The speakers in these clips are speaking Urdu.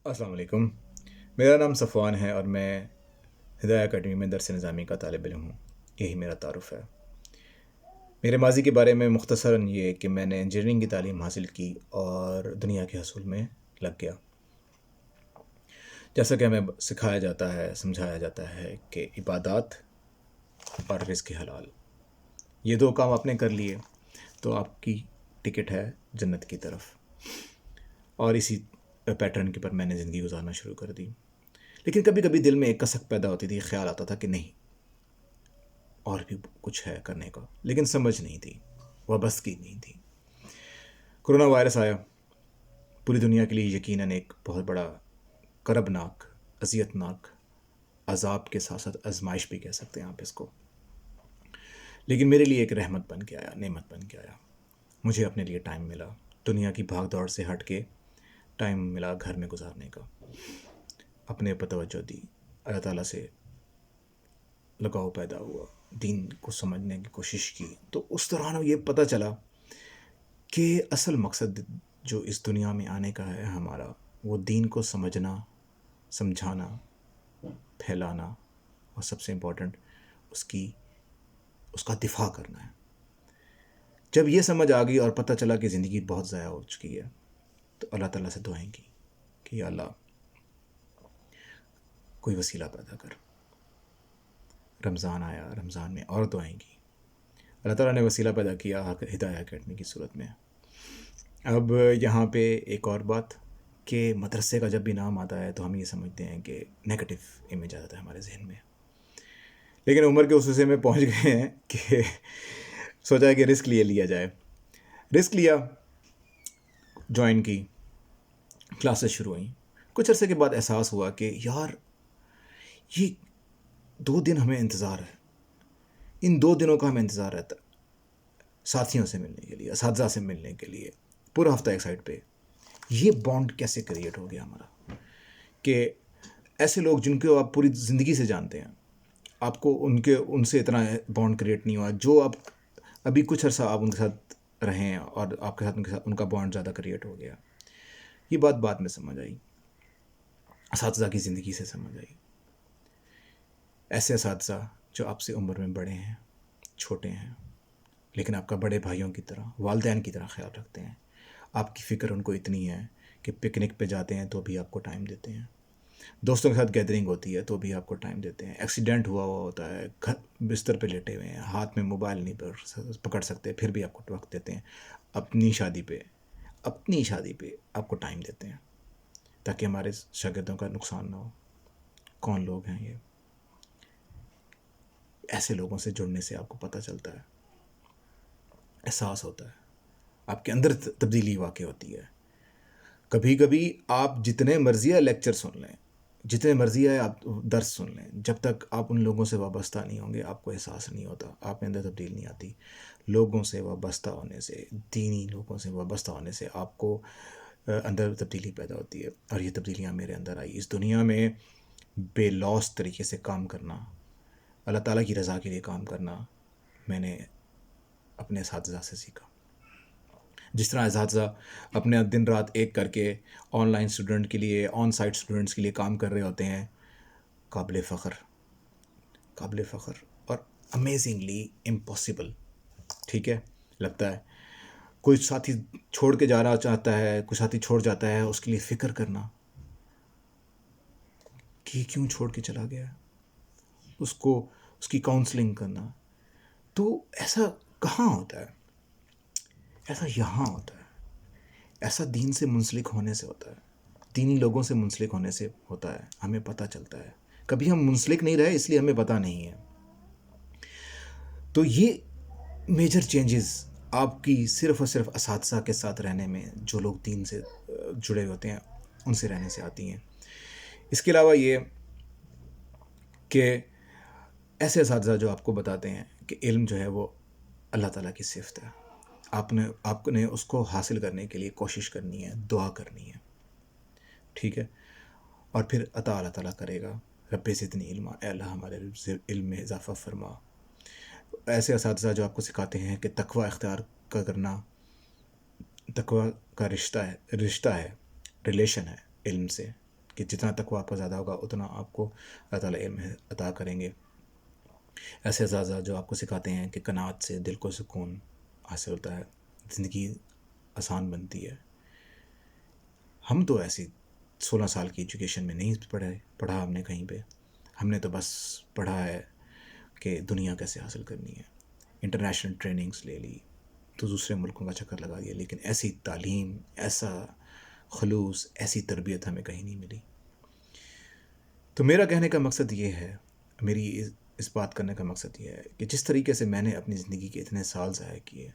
السلام علیکم. میرا نام صفوان ہے اور میں ہدایہ اکیڈمی میں درس نظامی کا طالب علم ہوں. یہی میرا تعارف ہے. میرے ماضی کے بارے میں مختصراً یہ کہ میں نے انجینئرنگ کی تعلیم حاصل کی اور دنیا کے حصول میں لگ گیا. جیسا کہ ہمیں سکھایا جاتا ہے، سمجھایا جاتا ہے کہ عبادات اور رزق حلال، یہ دو کام آپ نے کر لیے تو آپ کی ٹکٹ ہے جنت کی طرف. اور اسی پیٹرن کے پر میں نے زندگی گزارنا شروع کر دی. لیکن کبھی کبھی دل میں ایک کسک پیدا ہوتی تھی، خیال آتا تھا کہ نہیں، اور بھی کچھ ہے کرنے کا، لیکن سمجھ نہیں تھی، وابستگی نہیں تھی. کرونا وائرس آیا، پوری دنیا کے لیے یقیناً ایک بہت بڑا کربناک، اذیت ناک عذاب کے ساتھ ساتھ آزمائش بھی کہہ سکتے ہیں آپ اس کو. لیکن میرے لیے ایک رحمت بن کے آیا، نعمت بن کے آیا. مجھے اپنے لیے ٹائم ملا، دنیا کی بھاگ دوڑ سے ہٹ کے ٹائم ملا گھر میں گزارنے کا. اپنے اوپر توجہ دی، اللہ تعالیٰ سے لگاؤ پیدا ہوا، دین کو سمجھنے کی کوشش کی. تو اس دوران یہ پتہ چلا کہ اصل مقصد جو اس دنیا میں آنے کا ہے ہمارا، وہ دین کو سمجھنا، سمجھانا، پھیلانا، اور سب سے امپورٹنٹ اس کا دفاع کرنا ہے. جب یہ سمجھ آ گئی اور پتہ چلا کہ زندگی بہت ضائع ہو چکی ہے، تو اللہ تعالیٰ سے دعائیں کی کہ یا اللہ کوئی وسیلہ پیدا کر. رمضان آیا، رمضان میں اور دعائیں کی. اللہ تعالیٰ نے وسیلہ پیدا کیا ہدایہ اکیڈمی کی صورت میں. اب یہاں پہ ایک اور بات کہ مدرسے کا جب بھی نام آتا ہے تو ہم یہ سمجھتے ہیں کہ نیگیٹو امیج آ جاتا ہے ہمارے ذہن میں. لیکن عمر کے اس حصے میں پہنچ گئے ہیں کہ سوچا ہے کہ رسک لیا جائے. رسک لیا، جوائن کی، کلاسز شروع ہوئیں. کچھ عرصے کے بعد احساس ہوا کہ یار یہ 2 دن ہمیں انتظار ہے، ان 2 دنوں کا ہمیں انتظار رہتا ہے ساتھیوں سے ملنے کے لیے، اساتذہ سے ملنے کے لیے، پورا ہفتہ ایک سائڈ پہ. یہ بانڈ کیسے کریٹ ہو گیا ہمارا کہ ایسے لوگ جن کو آپ پوری زندگی سے جانتے ہیں، آپ کو ان سے اتنا بانڈ کریٹ نہیں ہوا جو آپ ابھی کچھ عرصہ آپ ان کے ساتھ رہیں ہیں اور آپ کے ساتھ ان کا بانڈ زیادہ کریٹ ہو گیا. یہ بات بعد میں سمجھ آئی، اساتذہ کی زندگی سے سمجھ آئی. ایسے اساتذہ جو آپ سے عمر میں بڑے ہیں، چھوٹے ہیں، لیکن آپ کا بڑے بھائیوں کی طرح، والدین کی طرح خیال رکھتے ہیں. آپ کی فکر ان کو اتنی ہے کہ پکنک پہ جاتے ہیں تو بھی آپ کو ٹائم دیتے ہیں، دوستوں کے ساتھ گیدرنگ ہوتی ہے تو بھی آپ کو ٹائم دیتے ہیں. ایکسیڈنٹ ہوا ہوتا ہے، بستر پہ لیٹے ہوئے ہیں، ہاتھ میں موبائل نہیں پکڑ سکتے، پھر بھی آپ کو وقت دیتے ہیں. اپنی شادی پہ آپ کو ٹائم دیتے ہیں تاکہ ہمارے شاگردوں کا نقصان نہ ہو. کون لوگ ہیں یہ؟ ایسے لوگوں سے جڑنے سے آپ کو پتہ چلتا ہے، احساس ہوتا ہے، آپ کے اندر تبدیلی واقع ہوتی ہے. کبھی کبھی آپ جتنے مرضی لیکچر سن لیں، جتنے مرضی ہے آپ درس سن لیں، جب تک آپ ان لوگوں سے وابستہ نہیں ہوں گے آپ کو احساس نہیں ہوتا، آپ کے اندر تبدیلی نہیں آتی. لوگوں سے وابستہ ہونے سے، دینی لوگوں سے وابستہ ہونے سے آپ کو اندر تبدیلی پیدا ہوتی ہے. اور یہ تبدیلیاں میرے اندر آئی. اس دنیا میں بے لوث طریقے سے کام کرنا، اللہ تعالیٰ کی رضا کے لیے کام کرنا، میں نے اپنے اساتذہ سے سیکھا. جس طرح اساتذہ اپنے دن رات ایک کر کے آن لائن اسٹوڈنٹ کے لیے، آن سائٹ اسٹوڈنٹس کے لیے کام کر رہے ہوتے ہیں، قابل فخر اور امیزنگلی امپاسبل. ٹھیک ہے، لگتا ہے کوئی ساتھی چھوڑ کے جانا چاہتا ہے، کوئی ساتھی چھوڑ جاتا ہے، اس کے لیے فکر کرنا کہ کیوں چھوڑ کے چلا گیا، اس کی کاؤنسلنگ کرنا. تو ایسا کہاں ہوتا ہے؟ ایسا یہاں ہوتا ہے. ایسا دین سے منسلک ہونے سے ہوتا ہے، دینی لوگوں سے منسلک ہونے سے ہوتا ہے. ہمیں پتہ چلتا ہے. کبھی ہم منسلک نہیں رہے اس لیے ہمیں پتہ نہیں ہے. تو یہ میجر چینجز آپ کی صرف اور صرف اساتذہ کے ساتھ رہنے میں، جو لوگ دین سے جڑے ہوتے ہیں ان سے رہنے سے آتی ہیں. اس کے علاوہ یہ کہ ایسے اساتذہ جو آپ کو بتاتے ہیں کہ علم جو ہے وہ اللہ تعالیٰ کی صفت ہے، آپ نے اس کو حاصل کرنے کے لیے کوشش کرنی ہے، دعا کرنی ہے. ٹھیک ہے، اور پھر عطا اللہ تعالیٰ کرے گا. رب زدنی علما، اے اللہ ہمارے علم میں اضافہ فرما. ایسے اساتذہ جو آپ کو سکھاتے ہیں کہ تقوی اختیار کرنا، تقوی کا رشتہ ہے، ریلیشن ہے علم سے. کہ جتنا تقویٰ آپ کا زیادہ ہوگا اتنا آپ کو اللہ تعالیٰ علم عطا کریں گے. ایسے اساتذہ جو آپ کو سکھاتے ہیں کہ قناعت سے دل کو سکون حاصل ہوتا ہے, زندگی آسان بنتی ہے. ہم تو ایسی 16 سال کی ایجوکیشن میں نہیں پڑھا ہم نے کہیں پہ. ہم نے تو بس پڑھا ہے کہ دنیا کیسے حاصل کرنی ہے, انٹرنیشنل ٹریننگز لے لی, تو دوسرے ملکوں کا چکر لگا دیا, لیکن ایسی تعلیم, ایسا خلوص, ایسی تربیت ہمیں کہیں نہیں ملی. تو میرا کہنے کا مقصد یہ ہے, میری اس بات کرنے کا مقصد یہ ہے کہ جس طریقے سے میں نے اپنی زندگی کے اتنے سال ضائع کیے,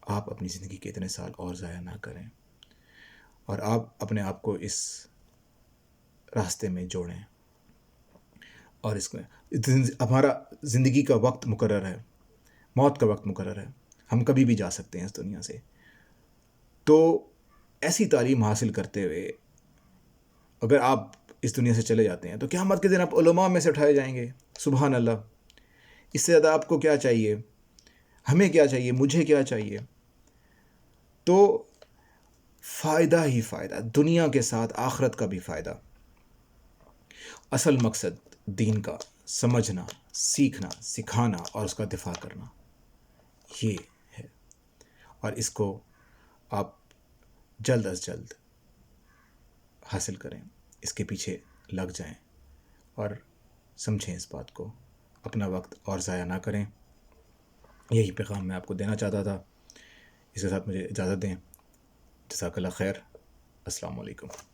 آپ اپنی زندگی کے اتنے سال اور ضائع نہ کریں, اور آپ اپنے آپ کو اس راستے میں جوڑیں. اور اس کو, ہمارا زندگی کا وقت مقرر ہے, موت کا وقت مقرر ہے, ہم کبھی بھی جا سکتے ہیں اس دنیا سے. تو ایسی تعلیم حاصل کرتے ہوئے اگر آپ اس دنیا سے چلے جاتے ہیں تو قیامت کے دن آپ علماء میں سے اٹھائے جائیں گے. سبحان اللہ. اس سے زیادہ آپ کو کیا چاہیے, ہمیں کیا چاہیے, مجھے کیا چاہیے؟ تو فائدہ ہی فائدہ, دنیا کے ساتھ آخرت کا بھی فائدہ. اصل مقصد دین کا سمجھنا, سیکھنا, سکھانا اور اس کا دفاع کرنا, یہ ہے. اور اس کو آپ جلد از جلد حاصل کریں, اس کے پیچھے لگ جائیں اور سمجھیں اس بات کو, اپنا وقت اور ضائع نہ کریں. یہی پیغام میں آپ کو دینا چاہتا تھا. اس کے ساتھ مجھے اجازت دیں. جزاک اللہ خیر. السلام علیکم.